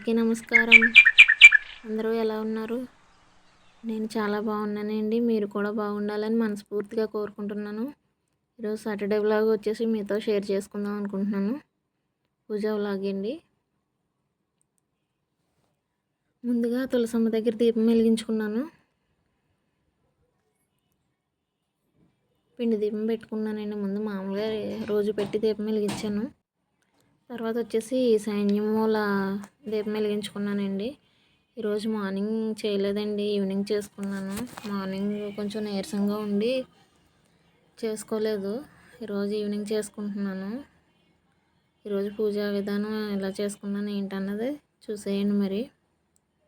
అందరికీ నమస్కారం. అందరూ ఎలా ఉన్నారు? నేను చాలా బాగున్నానండి. మీరు కూడా బాగుండాలని మనస్ఫూర్తిగా కోరుకుంటున్నాను. ఈరోజు సాటర్డే వ్లాగ్ వచ్చేసి మీతో షేర్ చేసుకుందాం అనుకుంటున్నాను. పూజ వ్లాగ్ అండి. ముందుగా తులసమ్మ దగ్గర దీపం వెలిగించుకున్నాను. పిండి దీపం పెట్టుకున్నానండి. ముందు మామూలుగా రోజు పెట్టి దీపం వెలిగించాను. తర్వాత వచ్చేసి సైన్యమూల దీపం వెలిగించుకున్నానండి. ఈరోజు మార్నింగ్ చేయలేదండి, ఈవినింగ్ చేసుకున్నాను. మార్నింగ్ కొంచెం నీరసంగా ఉండి చేసుకోలేదు. ఈరోజు ఈవినింగ్ చేసుకుంటున్నాను. ఈరోజు పూజా విధానం ఎలా చేసుకున్నాను ఏంటన్నది చూసేయండి. మరి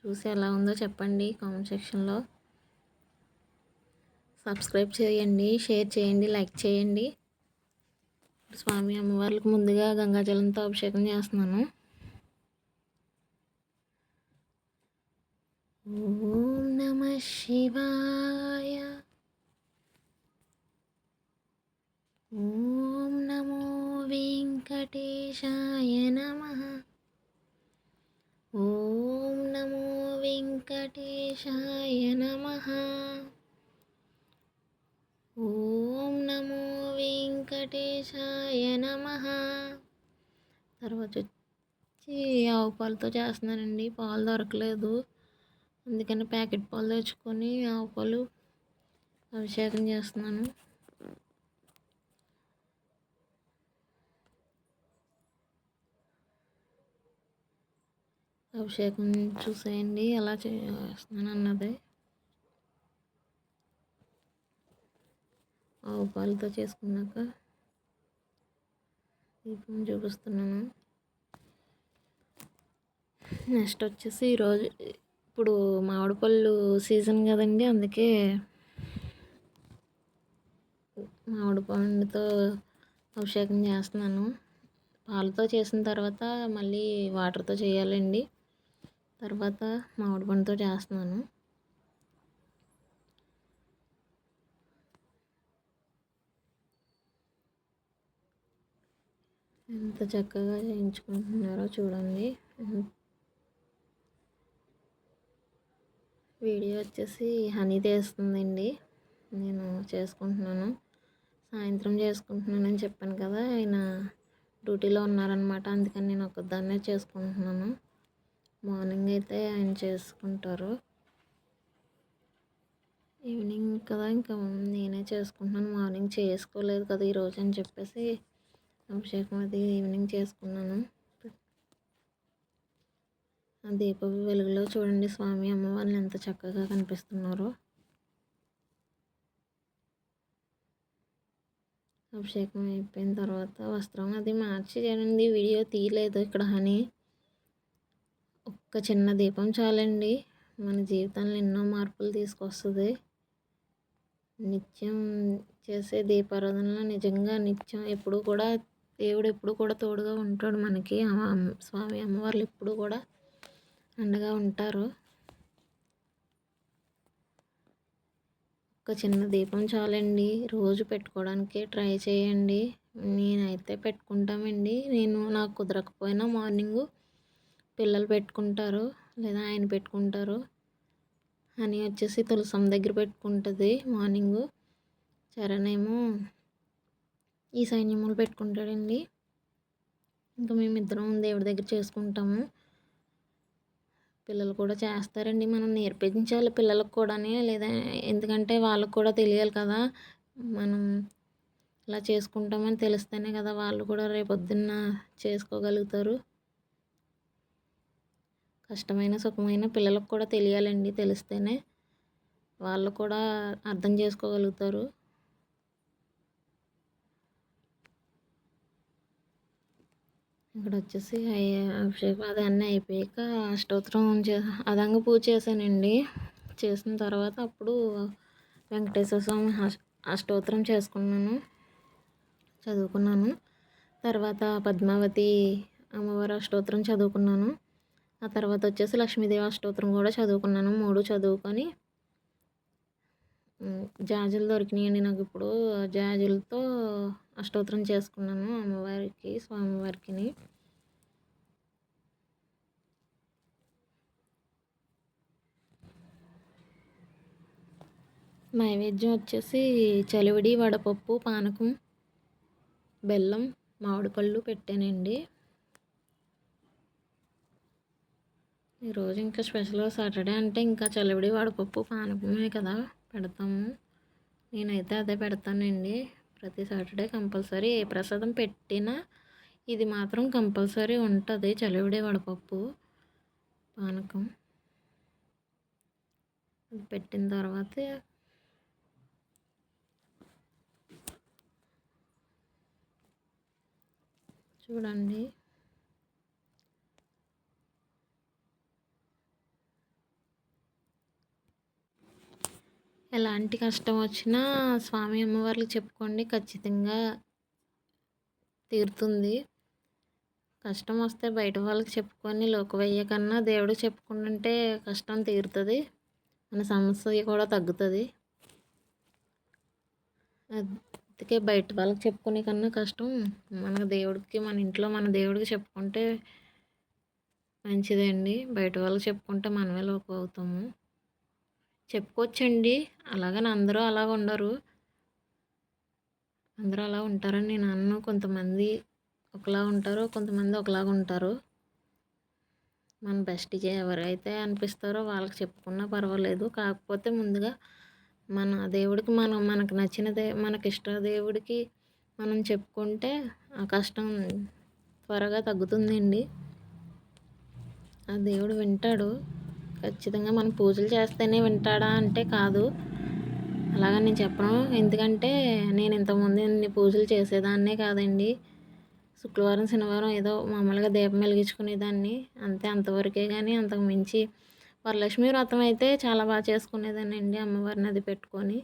చూసి ఎలా ఉందో చెప్పండి కామెంట్ సెక్షన్లో. సబ్స్క్రైబ్ చేయండి, షేర్ చేయండి, లైక్ చేయండి. స్వామి అమ్మవార్లకు ముందుగా గంగాజలంతో అభిషేకం చేస్తున్నాను. ఓం నమః శివాయ. ఓం నమో వెంకటేశాయ నమః. ఓం నమో వెంకటేశాయ నమః. ఓం నమో వెంకటేశాయ నమః. తర్వాత వచ్చి ఆవు పాలతో చేస్తున్నానండి. పాలు దొరకలేదు, అందుకని ప్యాకెట్ పాలు తెచ్చుకొని ఆవు పాలు అభిషేకం చేస్తున్నాను. అభిషేకం చూసేయండి ఎలా చేస్తున్నాను అన్నది. ఆవు పాలతో చేసుకున్నాక దీపం చూపిస్తున్నాను. నెక్స్ట్ వచ్చేసి ఈరోజు ఇప్పుడు మామిడి పళ్ళు సీజన్ కదండి, అందుకే మామిడి పండుతో అభిషేకం చేస్తున్నాను. పాలతో చేసిన తర్వాత మళ్ళీ వాటర్తో చేయాలండి. తర్వాత మామిడి పండుతో చేస్తున్నాను. ఎంత చక్కగా చేయించుకుంటున్నారో చూడండి. వీడియో వచ్చేసి హనీ తీస్తుందండి. నేను చేసుకుంటున్నాను, సాయంత్రం చేసుకుంటున్నానని చెప్పాను కదా. ఆయన డ్యూటీలో ఉన్నారనమాట, అందుకని నేను ఒక్కదాన్నే చేసుకుంటున్నాను. మార్నింగ్ అయితే ఆయన చేసుకుంటారు, ఈవినింగ్ కదా ఇంకా నేనే చేసుకుంటున్నాను. మార్నింగ్ చేసుకోలేదు కదా ఈరోజు అని చెప్పేసి అభిషేకం అది ఈవినింగ్ చేసుకున్నాను. ఆ దీప వెలుగులో చూడండి స్వామి అమ్మవారిని ఎంత చక్కగా కనిపిస్తున్నారో. అభిషేకం అయిపోయిన తర్వాత వస్త్రం అది మార్చి చేయండి. వీడియో తీయలేదు ఇక్కడ హనీ. ఒక్క చిన్న దీపం చాలండి, మన జీవితంలో ఎన్నో మార్పులు తీసుకొస్తుంది. నిత్యం చేసే దీపారాధనలో నిజంగా నిత్యం ఎప్పుడు కూడా దేవుడు ఎప్పుడు కూడా తోడుగా ఉంటాడు మనకి. స్వామి అమ్మవార్లు ఎప్పుడు కూడా అండగా ఉంటారు. ఒక చిన్న దీపం చాలండి, రోజు పెట్టుకోవడానికి ట్రై చేయండి. నేనైతే పెట్టుకుంటామండి. నాకు కుదరకపోయినా మార్నింగు పిల్లలు పెట్టుకుంటారు, లేదా ఆయన పెట్టుకుంటారు. అని వచ్చేసి తులసమ్మ దగ్గర పెట్టుకుంటుంది మార్నింగు. చరణ్ ఏమో ఈ సైన్యములు పెట్టుకుంటాడండి. ఇంకా మేమిద్దరం దేవుడి దగ్గర చేసుకుంటాము. పిల్లలు కూడా చేస్తారండి. మనం నేర్పించాలి పిల్లలకు కూడా, లేదా ఎందుకంటే వాళ్ళకు కూడా తెలియాలి కదా. మనం ఇలా చేసుకుంటామని తెలిస్తేనే కదా వాళ్ళు కూడా రేపొద్దున్న చేసుకోగలుగుతారు. కష్టమైన సుఖమైన పిల్లలకు కూడా తెలియాలండి, తెలిస్తేనే వాళ్ళు కూడా అర్థం చేసుకోగలుగుతారు. ఇక్కడ వచ్చేసి అభిషేకం అది అన్నీ అయిపోయాక అష్టోత్తరం అదంగా పూజ చేశానండి. చేసిన తర్వాత అప్పుడు వెంకటేశ్వర స్వామి అష్టోత్తరం చదువుకున్నాను. తర్వాత పద్మావతి అమ్మవారి అష్టోత్తరం చదువుకున్నాను. ఆ తర్వాత వచ్చేసి లక్ష్మీదేవి అష్టోత్తరం కూడా చదువుకున్నాను. 3 చదువుకొని జాజులు దొరికినాయండి నాకు. ఇప్పుడు జాజులతో అష్టోత్తరం చేసుకున్నాను అమ్మవారికి, స్వామివారికి. నైవేద్యం వచ్చేసి చలివిడి, వడపప్పు, పానకం, బెల్లం, మామిడి పళ్ళు పెట్టానండి. ఈరోజు ఇంకా స్పెషల్ సాటర్డే అంటే ఇంకా చలివిడి, వడపప్పు, పానకమే కదా పెడతాము. నేనైతే అదే పెడతానండి. ప్రతి సాటర్డే కంపల్సరీ ఏ ప్రసాదం పెట్టినా ఇది మాత్రం కంపల్సరీ ఉంటుంది. చలివిడి, వడపప్పు, పానకం పెట్టిన తర్వాత చూడండి ఎలాంటి కష్టం వచ్చినా స్వామి అమ్మవార్లకు చెప్పుకోండి, ఖచ్చితంగా తీరుతుంది. కష్టం వస్తే బయట వాళ్ళకి చెప్పుకొని లోకవయ్య కన్నా దేవుడికి చెప్పుకుంటుంటే కష్టం తీరుతుంది, మన సమస్య కూడా తగ్గుతుంది. అందుకే బయట వాళ్ళకి చెప్పుకునే కన్నా కష్టం మన దేవుడికి, మన ఇంట్లో మన దేవుడికి చెప్పుకుంటే మంచిదండి. బయట వాళ్ళకి చెప్పుకుంటే మనమే లోకు అవుతాము. చెప్పుకోవచ్చండి, అలాగని అందరూ అలా ఉండరు. అందరూ అలా ఉంటారని నేను అన్ను. కొంతమంది ఒకలా ఉంటారు, కొంతమంది ఒకలాగా ఉంటారు. మన బెస్ట్ ఎవరైతే అనిపిస్తారో వాళ్ళకి చెప్పుకున్నా పర్వాలేదు. కాకపోతే ముందుగా మన దేవుడికి మనకు నచ్చిన మనకి ఇష్ట దేవుడికి మనం చెప్పుకుంటే ఆ కష్టం త్వరగా తగ్గుతుందండి. ఆ దేవుడు వింటాడు ఖచ్చితంగా. మనం పూజలు చేస్తేనే వింటాడా అంటే కాదు, అలాగా నేను చెప్పను. ఎందుకంటే నేను ఇంతకుముందు ఇన్ని పూజలు చేసేదాన్నే కాదండి. శుక్రవారం, శనివారం ఏదో మామూలుగా దీపం వెలిగించుకునేదాన్ని అంతే, అంతవరకే. కానీ అంతకు మించి వరలక్ష్మి వ్రతం అయితే చాలా బాగా చేసుకునేదాన్ని అండి, అమ్మవారిని అది పెట్టుకొని.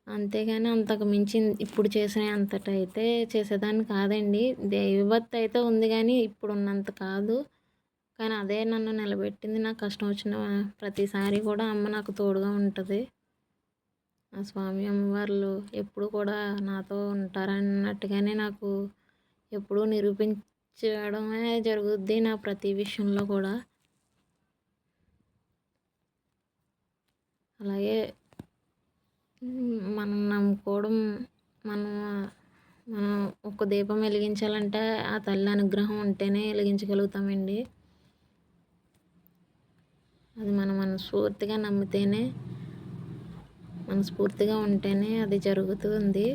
అంతేగాని అంతకు మించి ఇప్పుడు చేసే అంతటైతే చేసేదాన్ని కాదండి. దైవభక్తి అయితే ఉంది కానీ ఇప్పుడు ఉన్నంత కాదు. కానీ అదే నన్ను నిలబెట్టింది. నాకు కష్టం వచ్చిన ప్రతిసారి కూడా అమ్మ నాకు తోడుగా ఉంటుంది. ఆ స్వామి అమ్మవార్లు ఎప్పుడు కూడా నాతో ఉంటారన్నట్టుగానే నాకు ఎప్పుడూ నిరూపించడమే జరుగుద్ది నా ప్రతి విషయంలో కూడా. అలాగే మనం నమ్ముకోవడం, మనం మనం ఒక దీపం వెలిగించాలంటే ఆ తల్లి అనుగ్రహం ఉంటేనే వెలిగించగలుగుతామండి. అది మనం మనస్ఫూర్తిగా నమ్మితేనే, మనస్ఫూర్తిగా ఉంటేనే అది జరుగుతుంది.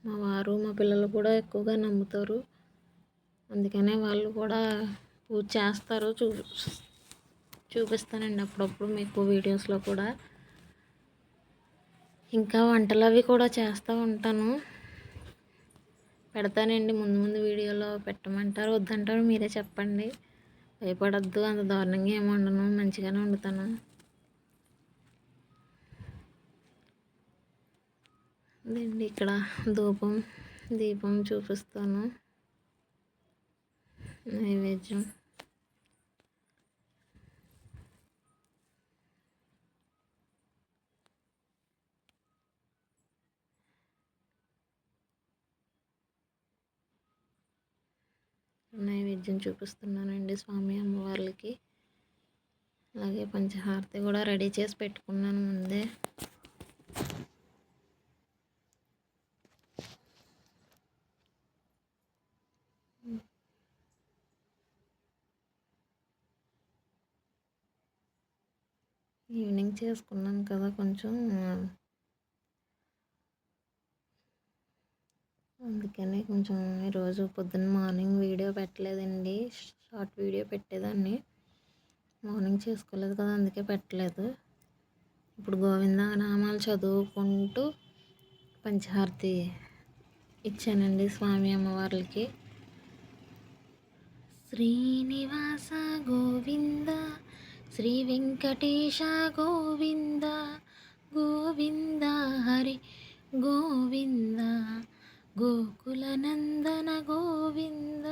మా వారు, మా పిల్లలు కూడా ఎక్కువగా నమ్ముతారు. అందుకనే వాళ్ళు కూడా పూజ చేస్తారు. చూపిస్తానండి అప్పుడప్పుడు మీకు వీడియోస్లో కూడా. ఇంకా వంటలు అవి కూడా చేస్తూ ఉంటాను, పెడతానండి. ముందు ముందు వీడియోలో పెట్టమంటారు, వద్దంటారు, మీరే చెప్పండి. భయపడద్దు, అంత దారుణంగా ఏమి వండను, మంచిగానే వండుతాను. అదండి ఇక్కడ దీపం చూపిస్తాను, నైవేద్యం. నైవేద్యం చూపిస్తున్నానండి స్వామి అమ్మవార్లకి. అలాగే పంచహారతి కూడా రెడీ చేసి పెట్టుకున్నాను ముందే. ఈవినింగ్ చేసుకున్నాను కదా కొంచెం, అందుకని కొంచెం ఈరోజు పొద్దున్న మార్నింగ్ వీడియో పెట్టలేదండి. షార్ట్ వీడియో పెట్టేదాన్ని, మార్నింగ్ చేసుకోలేదు కదా అందుకే పెట్టలేదు. ఇప్పుడు గోవింద నామాలు చదువుకుంటూ పంచహారతి ఇచ్చానండి స్వామి అమ్మవార్లకి. శ్రీనివాస గోవింద, శ్రీ వెంకటేశ గోవింద, గోవింద హరి గోవింద, గోకుల నందన గోవింద.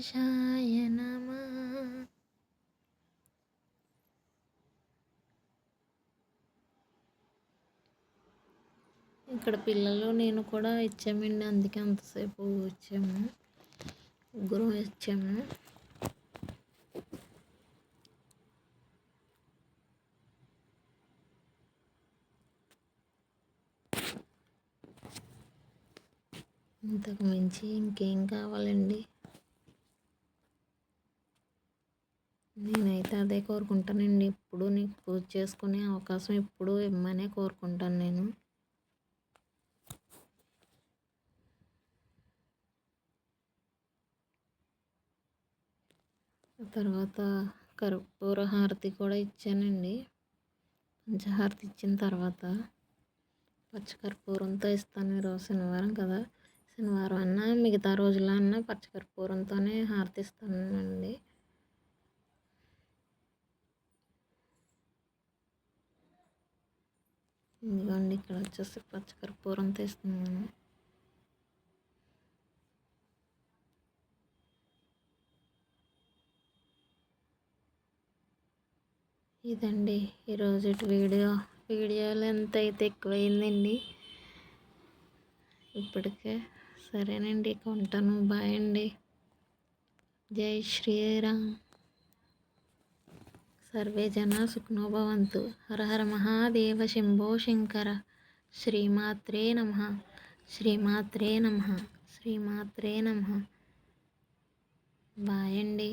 ప్రకాశాయ నమః. ఇక్కడ పిల్లలు నేను కూడా ఇచ్చామండి, అందుకే అంతసేపు వచ్చాము, ముగ్గురం వచ్చాము. ఇంతకు మించి ఇంకేం కావాలండి? నేనైతే అదే కోరుకుంటానండి. ఎప్పుడు నీకు పూజ చేసుకునే అవకాశం ఎప్పుడు ఇమ్మనే కోరుకుంటాను నేను. తర్వాత కర్పూర హారతి కూడా ఇచ్చానండి. పంచహారతి ఇచ్చిన తర్వాత పచ్చకర్పూరంతో ఇస్తాను. ఈరోజు శనివారం కదా, శనివారం అన్నా మిగతా రోజుల్లో అన్నా పచ్చకర్పూరంతోనే హారతి ఇస్తానండి. ఇదిగోండి, ఇక్కడ వచ్చేసి పచ్చకర్పూరంతో ఇస్తున్నాను. ఇదండి ఈరోజు వీడియోలు ఎంత అయితే ఎక్కువైందండి ఇప్పటికే. సరేనండి, ఇక ఉంటాను. బాయ్ అండి. జై శ్రీరామ్. సర్వే జనా సుఖినో భవంతు. హర హర మహాదేవ శంభో శంకర. శ్రీమాత్రే నమః. శ్రీమాత్రే నమః. శ్రీమాత్రే నమః. బాయ్ అండి.